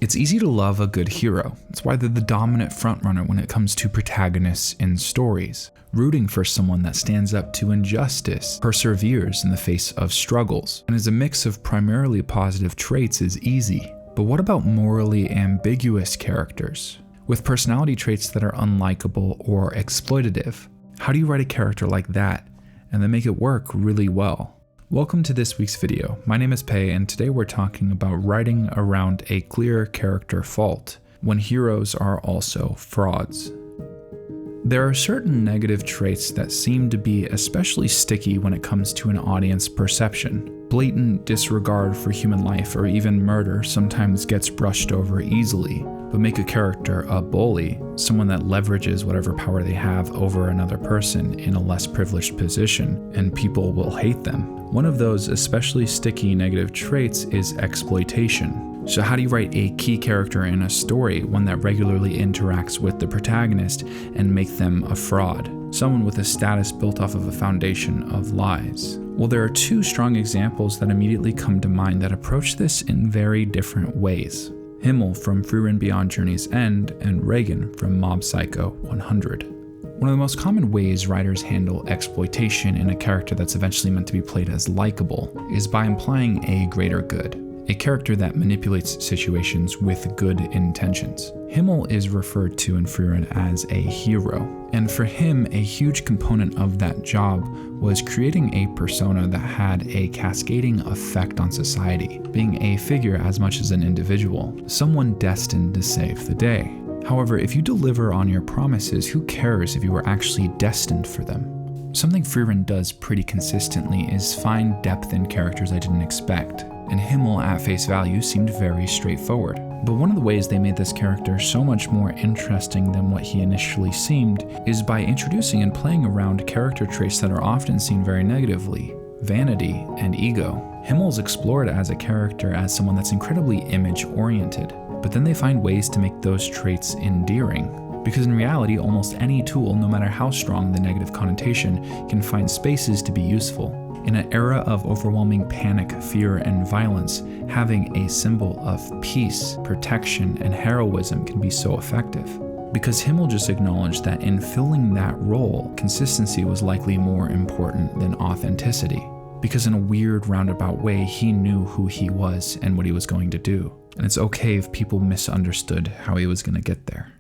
It's easy to love a good hero. It's why they're the dominant frontrunner when it comes to protagonists in stories. Rooting for someone that stands up to injustice, perseveres in the face of struggles, and is a mix of primarily positive traits is easy. But what about morally ambiguous characters? With personality traits that are unlikable or exploitative? How do you write a character like that and then make it work really well? Welcome to this week's video. My name is Pei, and today we're talking about writing around a clear character fault when heroes are also frauds. There are certain negative traits that seem to be especially sticky when it comes to an audience perception. Blatant disregard for human life or even murder sometimes gets brushed over easily, but make a character a bully, someone that leverages whatever power they have over another person in a less privileged position, and people will hate them. One of those especially sticky negative traits is exploitation. So how do you write a key character in a story, one that regularly interacts with the protagonist, and make them a fraud? Someone with a status built off of a foundation of lies. Well, there are two strong examples that immediately come to mind that approach this in very different ways. Himmel from Frieren Beyond Journey's End, and Reigen from Mob Psycho 100. One of the most common ways writers handle exploitation in a character that's eventually meant to be played as likable is by implying a greater good, a character that manipulates situations with good intentions. Himmel is referred to in Frieren as a hero, and for him, a huge component of that job was creating a persona that had a cascading effect on society, being a figure as much as an individual, someone destined to save the day. However, if you deliver on your promises, who cares if you were actually destined for them? Something Frieren does pretty consistently is find depth in characters I didn't expect, and Himmel at face value seemed very straightforward. But one of the ways they made this character so much more interesting than what he initially seemed is by introducing and playing around character traits that are often seen very negatively: vanity and ego. Himmel's explored as a character as someone that's incredibly image-oriented, but then they find ways to make those traits endearing. Because in reality, almost any tool, no matter how strong the negative connotation, can find spaces to be useful. In an era of overwhelming panic, fear, and violence, having a symbol of peace, protection, and heroism can be so effective. Because Himmel just acknowledged that in filling that role, consistency was likely more important than authenticity. Because in a weird roundabout way, he knew who he was and what he was going to do. And it's okay if people misunderstood how he was going to get there.